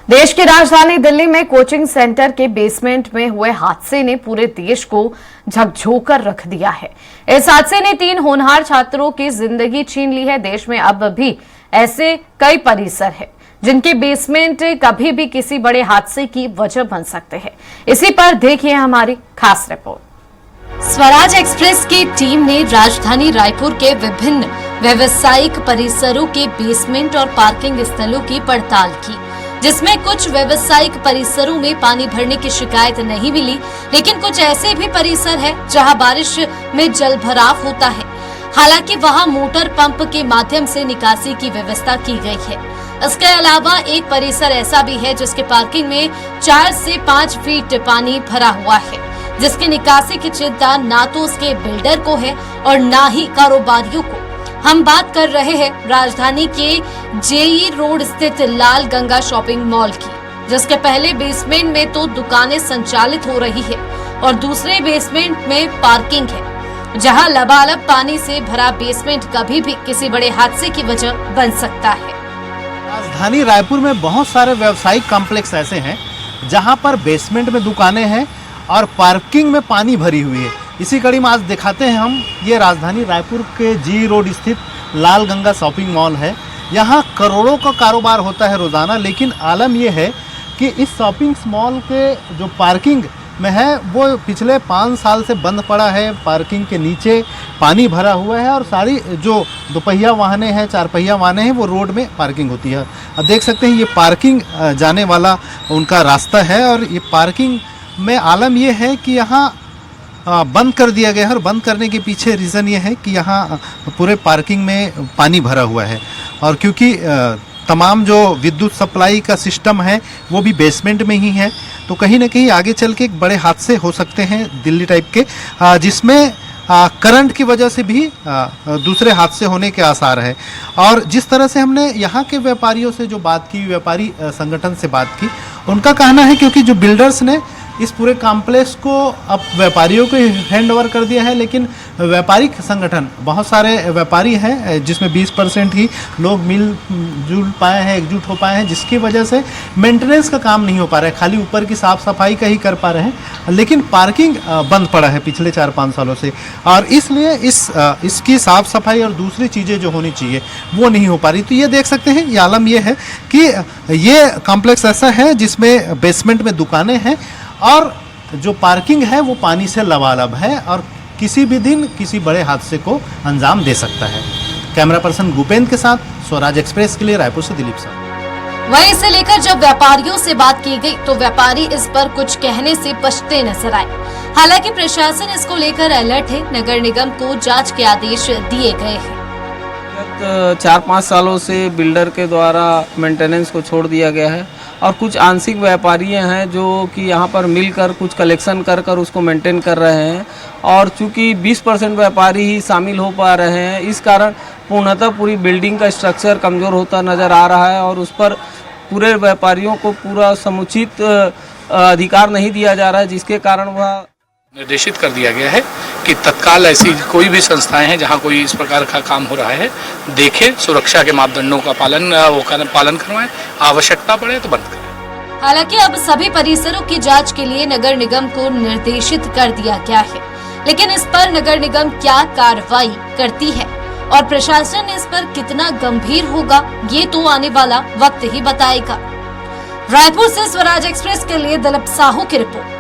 देश की राजधानी दिल्ली में कोचिंग सेंटर के बेसमेंट में हुए हादसे ने पूरे देश को झकझोकर रख दिया है। इस हादसे ने 3 होनहार छात्रों की जिंदगी छीन ली है। देश में अब भी ऐसे कई परिसर हैं जिनके बेसमेंट कभी भी किसी बड़े हादसे की वजह बन सकते हैं। इसी पर देखिए हमारी खास रिपोर्ट। स्वराज एक्सप्रेस की टीम ने राजधानी रायपुर के विभिन्न व्यावसायिक परिसरों के बेसमेंट और पार्किंग स्थलों की पड़ताल की, जिसमें कुछ व्यावसायिक परिसरों में पानी भरने की शिकायत नहीं मिली, लेकिन कुछ ऐसे भी परिसर है जहां बारिश में जल भराव होता है। हालांकि वहां मोटर पंप के माध्यम से निकासी की व्यवस्था की गई है। इसके अलावा एक परिसर ऐसा भी है जिसके पार्किंग में 4 से 5 फीट पानी भरा हुआ है, जिसकी निकासी की चिंता ना तो उसके बिल्डर को है और ना ही कारोबारियों को। हम बात कर रहे हैं राजधानी के जेई रोड स्थित लाल गंगा शॉपिंग मॉल की, जिसके पहले बेसमेंट में तो दुकानें संचालित हो रही है और दूसरे बेसमेंट में पार्किंग है, जहां लबालब पानी से भरा बेसमेंट कभी भी किसी बड़े हादसे की वजह बन सकता है। राजधानी रायपुर में बहुत सारे व्यावसायिक कॉम्प्लेक्स ऐसे हैं जहां पर बेसमेंट में दुकानें हैं और पार्किंग में पानी भरी हुई है। इसी कड़ी में आज दिखाते हैं हम, ये राजधानी रायपुर के जी रोड स्थित लाल गंगा शॉपिंग मॉल है। यहाँ करोड़ों का कारोबार होता है रोज़ाना, लेकिन आलम ये है कि इस शॉपिंग मॉल के जो पार्किंग में है वो पिछले 5 साल से बंद पड़ा है। पार्किंग के नीचे पानी भरा हुआ है और सारी जो दोपहिया वाहनें हैं, 4 पहिया वाहनें हैं, वो रोड में पार्किंग होती है। अब देख सकते हैं ये पार्किंग जाने वाला उनका रास्ता है और ये पार्किंग में आलम ये है कि यहाँ बंद कर दिया गया है और बंद करने के पीछे रीज़न ये है कि यहाँ पूरे पार्किंग में पानी भरा हुआ है और क्योंकि तमाम जो विद्युत सप्लाई का सिस्टम है वो भी बेसमेंट में ही है, तो कहीं ना कहीं आगे चल के एक बड़े हादसे हो सकते हैं दिल्ली टाइप के, जिसमें करंट की वजह से भी दूसरे हादसे होने के आसार है। और जिस तरह से हमने यहाँ के व्यापारियों से जो बात की, व्यापारी संगठन से बात की, उनका कहना है क्योंकि जो बिल्डर्स ने इस पूरे कॉम्प्लेक्स को अब व्यापारियों को हैंड ओवर कर दिया है, लेकिन व्यापारिक संगठन बहुत सारे व्यापारी हैं जिसमें 20% ही लोग मिलजुल पाए हैं, एकजुट हो पाए हैं, जिसकी वजह से मेंटेनेंस का काम नहीं हो पा रहा है, खाली ऊपर की साफ़ सफाई का ही कर पा रहे हैं, लेकिन पार्किंग बंद पड़ा है पिछले 4-5 सालों से और इसलिए इसकी साफ़ सफाई और दूसरी चीज़ें जो होनी चाहिए वो नहीं हो पा रही। तो ये देख सकते हैं, ये आलम ये है कि ये कॉम्प्लेक्स ऐसा है जिसमें बेसमेंट में दुकानें हैं और जो पार्किंग है वो पानी से लबालब है और किसी भी दिन किसी बड़े हादसे को अंजाम दे सकता है। कैमरा पर्सन भूपेंद्र के साथ स्वराज एक्सप्रेस के लिए रायपुर से दिलीप साहब। वहीं इसे लेकर जब व्यापारियों से बात की गई तो व्यापारी इस पर कुछ कहने से बचते नजर आए। हालांकि प्रशासन इसको लेकर अलर्ट है। नगर निगम को जांच के आदेश दिए गए हैं। 4-5 सालों से बिल्डर के द्वारा मेंटेनेंस को छोड़ दिया गया है और कुछ आंशिक व्यापारी हैं जो कि यहाँ पर मिलकर कुछ कलेक्शन कर उसको मेंटेन कर रहे हैं और चूँकि 20% व्यापारी ही शामिल हो पा रहे हैं, इस कारण पूर्णतः पूरी बिल्डिंग का स्ट्रक्चर कमज़ोर होता नज़र आ रहा है और उस पर पूरे व्यापारियों को पूरा समुचित अधिकार नहीं दिया जा रहा है, जिसके कारण वह निर्देशित कर दिया गया है कि तत्काल ऐसी कोई भी संस्थाएं हैं जहां कोई इस प्रकार का काम हो रहा है, देखें, सुरक्षा के मापदंडों का पालन करवाएं, आवश्यकता पड़े तो बंद करें। हालांकि अब सभी परिसरों की जांच के लिए नगर निगम को निर्देशित कर दिया गया है, लेकिन इस पर नगर निगम क्या कार्रवाई करती है और प्रशासन इस पर कितना गंभीर होगा, ये तो आने वाला वक्त ही बताएगा। रायपुर से स्वराज एक्सप्रेस के लिए दिलीप साहू की रिपोर्ट।